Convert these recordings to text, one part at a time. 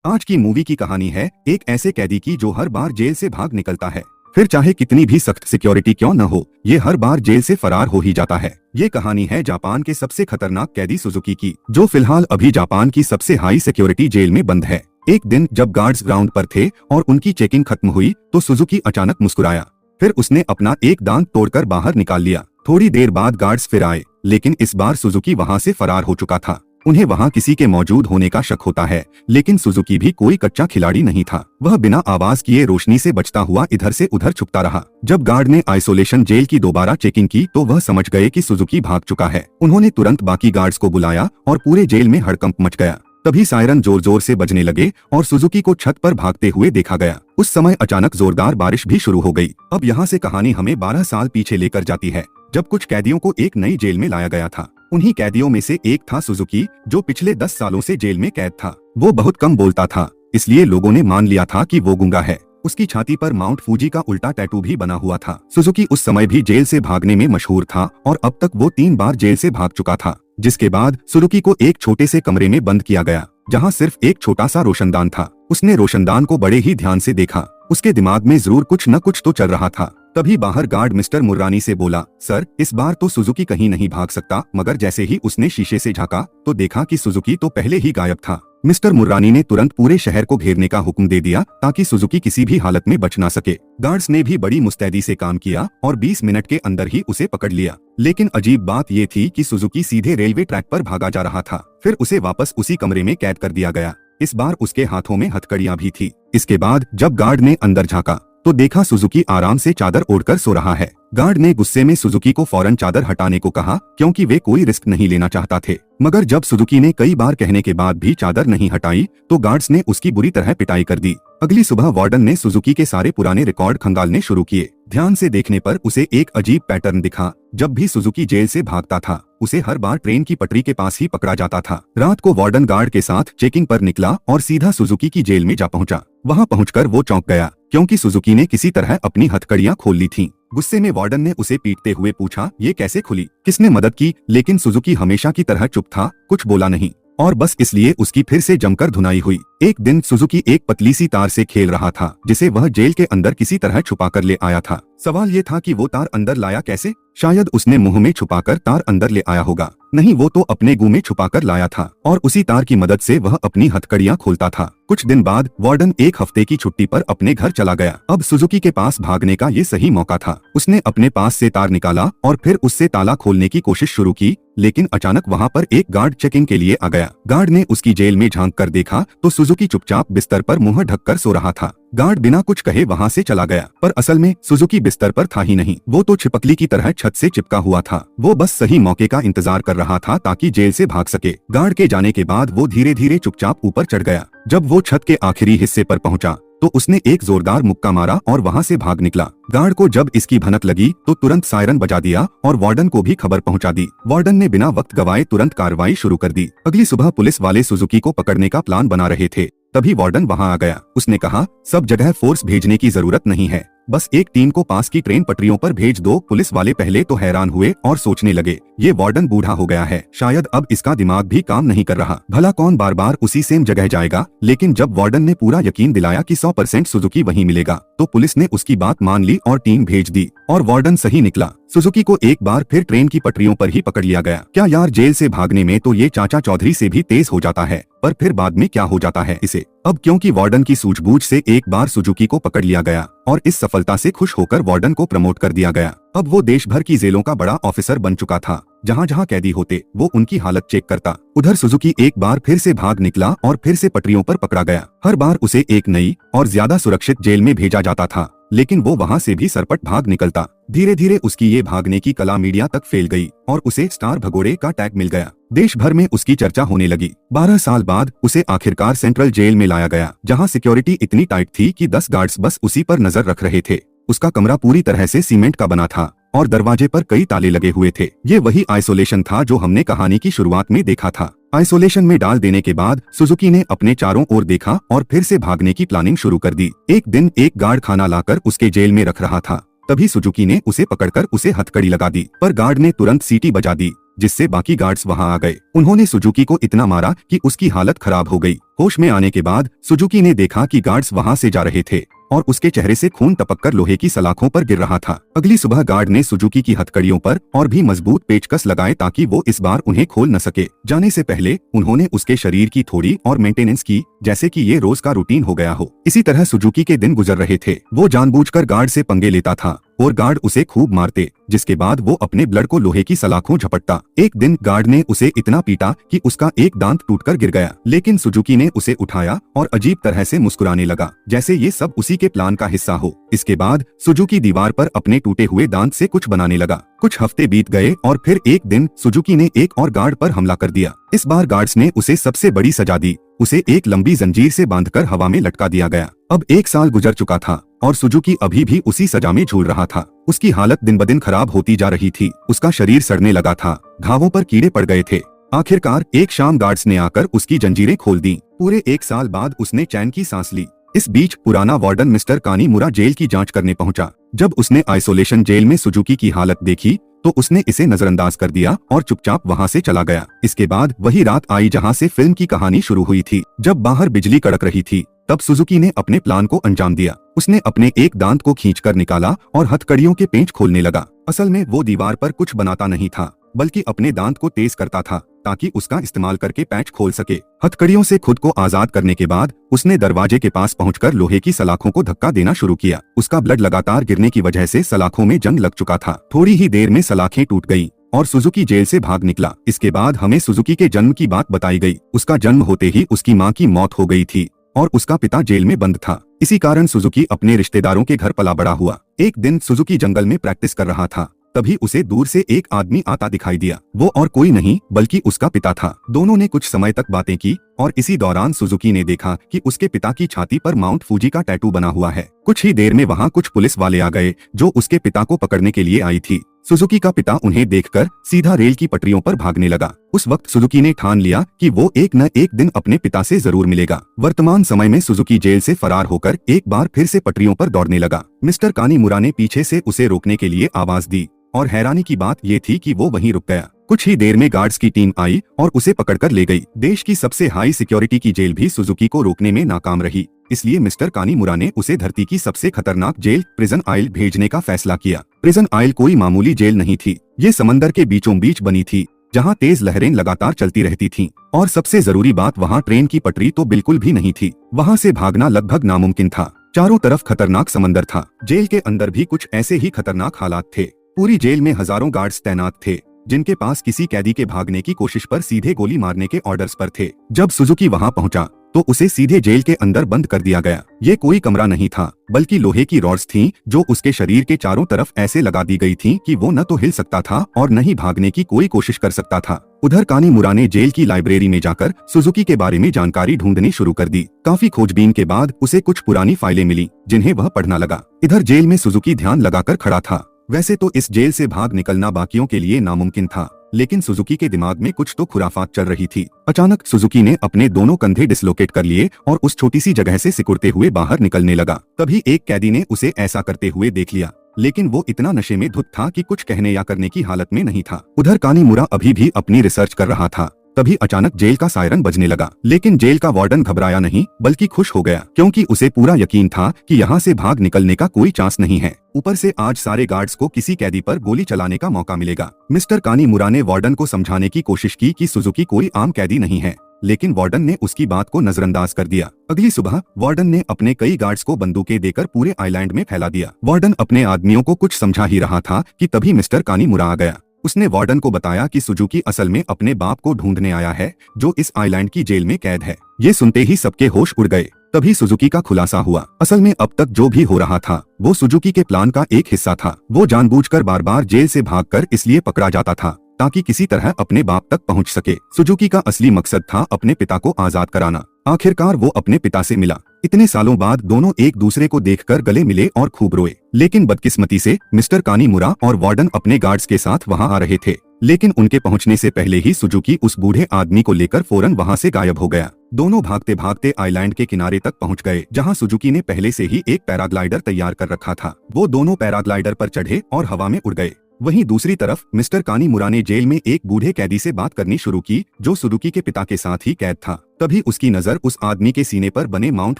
आज की मूवी की कहानी है एक ऐसे कैदी की जो हर बार जेल से भाग निकलता है, फिर चाहे कितनी भी सख्त सिक्योरिटी क्यों न हो, ये हर बार जेल से फरार हो ही जाता है। ये कहानी है जापान के सबसे खतरनाक कैदी सुजुकी की, जो फिलहाल अभी जापान की सबसे हाई सिक्योरिटी जेल में बंद है। एक दिन जब गार्ड्स ग्राउंड पर थे और उनकी चेकिंग खत्म हुई तो सुजुकी अचानक मुस्कुराया। फिर उसने अपना एक दांत तोड़कर बाहर निकाल लिया। थोड़ी देर बाद गार्ड्स फिर आए, लेकिन इस बार सुजुकी वहां से फरार हो चुका था। उन्हें वहां किसी के मौजूद होने का शक होता है, लेकिन सुजुकी भी कोई कच्चा खिलाड़ी नहीं था। वह बिना आवाज किए रोशनी से बचता हुआ इधर से उधर छुपता रहा। जब गार्ड ने आइसोलेशन जेल की दोबारा चेकिंग की तो वह समझ गए कि सुजुकी भाग चुका है। उन्होंने तुरंत बाकी गार्ड्स को बुलाया और पूरे जेल में हड़कंप मच गया। तभी सायरन जोर जोर से बजने लगे और सुजुकी को छत पर भागते हुए देखा गया। उस समय अचानक जोरदार बारिश भी शुरू हो गई। अब यहाँ से कहानी हमें 12 साल पीछे लेकर जाती है, जब कुछ कैदियों को एक नई जेल में लाया गया था। उन्हीं कैदियों में से एक था सुजुकी, जो पिछले 10 सालों से जेल में कैद था। वो बहुत कम बोलता था, इसलिए लोगों ने मान लिया था कि वो गूंगा है। उसकी छाती पर माउंट फूजी का उल्टा टैटू भी बना हुआ था। सुजुकी उस समय भी जेल से भागने में मशहूर था और अब तक वो 3 बार जेल से भाग चुका था। जिसके बाद सुजुकी को एक छोटे से कमरे में बंद किया गया, जहाँ सिर्फ एक छोटा सा रोशनदान था। उसने रोशनदान को बड़े ही ध्यान से देखा। उसके दिमाग में जरूर कुछ न कुछ तो चल रहा था। तभी बाहर गार्ड मिस्टर मुर्रानी से बोला, सर इस बार तो सुजुकी कहीं नहीं भाग सकता। मगर जैसे ही उसने शीशे से झांका तो देखा कि सुजुकी तो पहले ही गायब था। मिस्टर मुर्रानी ने तुरंत पूरे शहर को घेरने का हुक्म दे दिया ताकि सुजुकी किसी भी हालत में बच ना सके। गार्ड्स ने भी बड़ी मुस्तैदी से काम किया और 20 मिनट के अंदर ही उसे पकड़ लिया। लेकिन अजीब बात ये थी कि सुजुकी सीधे रेलवे ट्रैक पर भागा जा रहा था। फिर उसे वापस उसी कमरे में कैद कर दिया गया। इस बार उसके हाथों में हथकड़ियां भी थी। इसके बाद जब गार्ड ने अंदर झांका तो देखा सुजुकी आराम से चादर ओढ़कर सो रहा है। गार्ड ने गुस्से में सुजुकी को फौरन चादर हटाने को कहा, क्योंकि वे कोई रिस्क नहीं लेना चाहता थे। मगर जब सुजुकी ने कई बार कहने के बाद भी चादर नहीं हटाई तो गार्ड्स ने उसकी बुरी तरह पिटाई कर दी। अगली सुबह वार्डन ने सुजुकी के सारे पुराने रिकॉर्ड खंगालने शुरू किए। ध्यान से देखने पर उसे एक अजीब पैटर्न दिखा। जब भी सुजुकी जेल से भागता था उसे हर बार ट्रेन की पटरी के पास ही पकड़ा जाता था। रात को वार्डन गार्ड के साथ चेकिंग पर निकला और सीधा सुजुकी की जेल में जा पहुंचा। वहां पहुंचकर वो चौंक गया, क्योंकि सुजुकी ने किसी तरह अपनी हथकड़ियां खोल ली थीं। गुस्से में वार्डन ने उसे पीटते हुए पूछा, ये कैसे खुली, किसने मदद की? लेकिन सुजुकी हमेशा की तरह चुप था, कुछ बोला नहीं और बस इसलिए उसकी फिर से जमकर धुनाई हुई। एक दिन सुजुकी एक पतली सी तार से खेल रहा था, जिसे वह जेल के अंदर किसी तरह छुपा कर ले आया था। सवाल ये था कि वो तार अंदर लाया कैसे? शायद उसने मुंह में छुपाकर तार अंदर ले आया होगा। नहीं, वो तो अपने गू में छुपाकर लाया था और उसी तार की मदद से वह अपनी हथकड़ियां खोलता था। कुछ दिन बाद वार्डन एक हफ्ते की छुट्टी पर अपने घर चला गया। अब सुजुकी के पास भागने का ये सही मौका था। उसने अपने पास से तार निकाला और फिर उससे ताला खोलने की कोशिश शुरू की, लेकिन अचानक वहाँ पर एक गार्ड चेकिंग के लिए आ गया। गार्ड ने उसकी जेल में झांक कर देखा तो सुजुकी चुपचाप बिस्तर पर मुंह ढककर सो रहा था। गार्ड बिना कुछ कहे वहां से चला गया, पर असल में सुजुकी बिस्तर पर था ही नहीं। वो तो छिपकली की तरह छत से चिपका हुआ था। वो बस सही मौके का इंतजार कर रहा था ताकि जेल से भाग सके। गार्ड के जाने के बाद वो धीरे धीरे चुपचाप ऊपर चढ़ गया। जब वो छत के आखिरी हिस्से पर पहुंचा तो उसने एक जोरदार मुक्का मारा और वहां से भाग निकला। गार्ड को जब इसकी भनक लगी तो तुरंत सायरन बजा दिया और वार्डन को भी खबर पहुंचा दी। वार्डन ने बिना वक्त गवाए तुरंत कार्रवाई शुरू कर दी। अगली सुबह पुलिस वाले सुजुकी को पकड़ने का प्लान बना रहे थे। तभी वार्डन वहां आ गया। उसने कहा, सब जगह फोर्स भेजने की जरूरत नहीं है, बस एक टीम को पास की ट्रेन पटरियों पर भेज दो। पुलिस वाले पहले तो हैरान हुए और सोचने लगे, ये वार्डन बूढ़ा हो गया है, शायद अब इसका दिमाग भी काम नहीं कर रहा। भला कौन बार बार उसी सेम जगह जाएगा? लेकिन जब वार्डन ने पूरा यकीन दिलाया कि 100% सुजुकी वहीं मिलेगा तो पुलिस ने उसकी बात मान ली और टीम भेज दी और वार्डन सही निकला। सुजुकी को एक बार फिर ट्रेन की पटरियों पर ही पकड़ लिया गया। क्या यार, जेल से भागने में तो ये चाचा चौधरी से भी तेज हो जाता है, पर फिर बाद में क्या हो जाता है इसे। अब क्योंकि वार्डन की सूझबूझ से एक बार सुजुकी को पकड़ लिया गया और इस सफलता से खुश होकर वार्डन को प्रमोट कर दिया गया। अब वो देश भर की जेलों का बड़ा ऑफिसर बन चुका था। जहाँ जहाँ कैदी होते वो उनकी हालत चेक करता। उधर सुजुकी एक बार फिर से भाग निकला और फिर से पटरियों पर पकड़ा गया। हर बार उसे एक नई और ज्यादा सुरक्षित जेल में भेजा जाता था, लेकिन वो वहाँ से भी सरपट भाग निकलता। धीरे धीरे उसकी ये भागने की कला मीडिया तक फैल गई और उसे स्टार भगोड़े का टैग मिल गया। देश भर में उसकी चर्चा होने लगी। 12 साल बाद उसे आखिरकार सेंट्रल जेल में लाया गया, जहाँ सिक्योरिटी इतनी टाइट थी कि 10 गार्ड्स बस उसी पर नजर रख रहे थे। उसका कमरा पूरी तरह से सीमेंट का बना था और दरवाजे पर कई ताले लगे हुए थे। ये वही आइसोलेशन था जो हमने कहानी की शुरुआत में देखा था। आइसोलेशन में डाल देने के बाद सुजुकी ने अपने चारों ओर देखा और फिर से भागने की प्लानिंग शुरू कर दी। एक दिन एक गार्ड खाना लाकर उसके जेल में रख रहा था। तभी सुजुकी ने उसे पकड़कर उसे हथकड़ी लगा दी, पर गार्ड ने तुरंत सीटी बजा दी जिससे बाकी गार्ड्स वहां आ गए। उन्होंने सुजुकी को इतना मारा कि उसकी हालत खराब हो गई। होश में आने के बाद सुजुकी ने देखा कि गार्ड्स वहां से जा रहे थे और उसके चेहरे से खून टपककर लोहे की सलाखों पर गिर रहा था। अगली सुबह गार्ड ने सुजुकी की हथकड़ियों पर और भी मजबूत पेचकस लगाए ताकि वो इस बार उन्हें खोल न सके। जाने से पहले उन्होंने उसके शरीर की थोड़ी और मेंटेनेंस की, जैसे कि ये रोज का रूटीन हो गया हो। इसी तरह सुजुकी के दिन गुजर रहे थे। वो जानबूझकर गार्ड से पंगे लेता था और गार्ड उसे खूब मारते, जिसके बाद वो अपने ब्लड को लोहे की सलाखों झपटता। एक दिन गार्ड ने उसे इतना पीटा कि उसका एक दांत टूटकर गिर गया, लेकिन सुजुकी ने उसे उठाया और अजीब तरह से मुस्कुराने लगा, जैसे ये सब उसी के प्लान का हिस्सा हो। इसके बाद सुजुकी दीवार पर अपने टूटे हुए दांत से कुछ बनाने लगा। कुछ हफ्ते बीत गए और फिर एक दिन सुजुकी ने एक और गार्ड पर हमला कर दिया। इस बार गार्ड्स ने उसे सबसे बड़ी सजा दी। उसे एक लंबी जंजीर से बांधकर हवा में लटका दिया गया। अब 1 साल गुजर चुका था और सुजुकी अभी भी उसी सजा में झूल रहा था। उसकी हालत दिन ब दिन खराब होती जा रही थी। उसका शरीर सड़ने लगा था, घावों पर कीड़े पड़ गए थे। आखिरकार एक शाम गार्ड्स ने आकर उसकी जंजीरें खोल दी। पूरे 1 साल बाद उसने चैन की सांस ली। इस बीच पुराना वार्डन मिस्टर कानीमुरा जेल की जांच करने पहुंचा। जब उसने आइसोलेशन जेल में सुजुकी की हालत देखी तो उसने इसे नजरअंदाज कर दिया और चुपचाप वहां से चला गया। इसके बाद वही रात आई जहां से फिल्म की कहानी शुरू हुई थी। जब बाहर बिजली कड़क रही थी तब सुजुकी ने अपने प्लान को अंजाम दिया। उसने अपने एक दांत को खींचकर निकाला और हथकड़ियों के पेंच खोलने लगा। असल में वो दीवार पर कुछ बनाता नहीं था, बल्कि अपने दांत को तेज करता था ताकि उसका इस्तेमाल करके पैच खोल सके। हथकड़ियों से खुद को आजाद करने के बाद उसने दरवाजे के पास पहुंचकर लोहे की सलाखों को धक्का देना शुरू किया। उसका ब्लड लगातार गिरने की वजह से सलाखों में जंग लग चुका था। थोड़ी ही देर में सलाखें टूट गईं और सुजुकी जेल से भाग निकला। इसके बाद हमें सुजुकी के जन्म की बात बताई गई। उसका जन्म होते ही उसकी माँ की मौत हो गई थी और उसका पिता जेल में बंद था। इसी कारण सुजुकी अपने रिश्तेदारों के घर पला बड़ा हुआ। एक दिन सुजुकी जंगल में प्रैक्टिस कर रहा था, तभी उसे दूर से एक आदमी आता दिखाई दिया। वो और कोई नहीं बल्कि उसका पिता था। दोनों ने कुछ समय तक बातें की और इसी दौरान सुजुकी ने देखा कि उसके पिता की छाती पर माउंट फूजी का टैटू बना हुआ है। कुछ ही देर में वहाँ कुछ पुलिस वाले आ गए जो उसके पिता को पकड़ने के लिए आई थी। सुजुकी का पिता उन्हें देखकर सीधा रेल की पटरियों पर भागने लगा। उस वक्त सुजुकी ने ठान लिया कि वो एक न एक दिन अपने पिता से जरूर मिलेगा। वर्तमान समय में सुजुकी जेल से फरार होकर एक बार फिर से पटरियों पर दौड़ने लगा। मिस्टर कानीमुरा ने पीछे से उसे रोकने के लिए आवाज दी और हैरानी की बात ये थी कि वो वहीं रुक गया। कुछ ही देर में गार्ड्स की टीम आई और उसे पकड़कर ले गई। देश की सबसे हाई सिक्योरिटी की जेल भी सुजुकी को रोकने में नाकाम रही। इसलिए मिस्टर कानीमुरा ने उसे धरती की सबसे खतरनाक जेल प्रिजन आइल भेजने का फैसला किया। प्रिजन आइल कोई मामूली जेल नहीं थी। ये समंदर के बीचों बीच बनी थी, जहाँ तेज लहरें लगातार चलती रहती थीं। और सबसे जरूरी बात, वहाँ ट्रेन की पटरी तो बिल्कुल भी नहीं थी। वहाँ से भागना लगभग नामुमकिन था। चारों तरफ खतरनाक समंदर था। जेल के अंदर भी कुछ ऐसे ही खतरनाक हालात थे। पूरी जेल में हजारों गार्ड्स तैनात थे, जिनके पास किसी कैदी के भागने की कोशिश पर सीधे गोली मारने के ऑर्डर्स पर थे। जब सुजुकी वहां पहुंचा तो उसे सीधे जेल के अंदर बंद कर दिया गया। ये कोई कमरा नहीं था, बल्कि लोहे की रॉड्स थीं जो उसके शरीर के चारों तरफ ऐसे लगा दी गई थीं कि वो न तो हिल सकता था और न ही भागने की कोई कोशिश कर सकता था। उधर कानीमुरा ने जेल की लाइब्रेरी में जाकर सुजुकी के बारे में जानकारी ढूंढनी शुरू कर दी। काफी खोजबीन के बाद उसे कुछ पुरानी फाइलें मिली जिन्हें वह पढ़ना लगा। इधर जेल में सुजुकी ध्यान लगाकर खड़ा था। वैसे तो इस जेल से भाग निकलना बाकियों के लिए नामुमकिन था, लेकिन सुजुकी के दिमाग में कुछ तो खुराफात चल रही थी। अचानक सुजुकी ने अपने दोनों कंधे डिसलोकेट कर लिए और उस छोटी सी जगह से सिकुड़ते हुए बाहर निकलने लगा। तभी एक कैदी ने उसे ऐसा करते हुए देख लिया, लेकिन वो इतना नशे में धुत था कि कुछ कहने या करने की हालत में नहीं था। उधर कानीमुरा अभी भी अपनी रिसर्च कर रहा था। तभी अचानक जेल का सायरन बजने लगा, लेकिन जेल का वार्डन घबराया नहीं बल्कि खुश हो गया, क्योंकि उसे पूरा यकीन था कि यहाँ से भाग निकलने का कोई चांस नहीं है। ऊपर से आज सारे गार्ड्स को किसी कैदी पर गोली चलाने का मौका मिलेगा। मिस्टर कानीमुरा ने वार्डन को समझाने की कोशिश की कि सुजुकी कोई आम कैदी नहीं है, लेकिन वार्डन ने उसकी बात को नजरअंदाज कर दिया। अगली सुबह वार्डन ने अपने कई गार्ड्स को बंदूकें देकर पूरे आइलैंड में फैला दिया। वार्डन अपने आदमियों को कुछ समझा ही रहा था कि तभी मिस्टर कानीमुरा आ गया। उसने वार्डन को बताया कि सुजुकी असल में अपने बाप को ढूंढने आया है, जो इस आइलैंड की जेल में कैद है। ये सुनते ही सबके होश उड़ गए। तभी सुजुकी का खुलासा हुआ। असल में अब तक जो भी हो रहा था वो सुजुकी के प्लान का एक हिस्सा था। वो जानबूझकर बार बार जेल से भागकर इसलिए पकड़ा जाता था ताकि किसी तरह अपने बाप तक पहुंच सके। सुजुकी का असली मकसद था अपने पिता को आजाद कराना। आखिरकार वो अपने पिता से मिला। इतने सालों बाद दोनों एक दूसरे को देखकर गले मिले और खूब रोए। लेकिन बदकिस्मती से मिस्टर कानीमुरा और वार्डन अपने गार्ड्स के साथ वहां आ रहे थे, लेकिन उनके पहुंचने से पहले ही सुजुकी उस बूढ़े आदमी को लेकर फौरन वहां से गायब हो गया। दोनों भागते भागते आइलैंड के किनारे तक पहुंच गए, जहां सुजुकी ने पहले से ही एक पैराग्लाइडर तैयार कर रखा था। वो दोनों पैराग्लाइडर पर चढ़े और हवा में उड़ गए। वहीं दूसरी तरफ मिस्टर कानीमुरा ने जेल में एक बूढ़े कैदी से बात करनी शुरू की जो सुजुकी के पिता के साथ ही कैद था। तभी उसकी नजर उस आदमी के सीने पर बने माउंट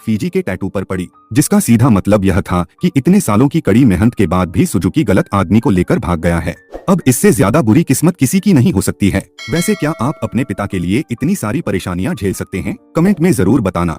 फीजी के टैटू पर पड़ी, जिसका सीधा मतलब यह था कि इतने सालों की कड़ी मेहनत के बाद भी सुजुकी गलत आदमी को लेकर भाग गया है। अब इससे ज्यादा बुरी किस्मत किसी की नहीं हो सकती है। वैसे क्या आप अपने पिता के लिए इतनी सारी परेशानियां झेल सकते हैं? कमेंट में जरूर बताना।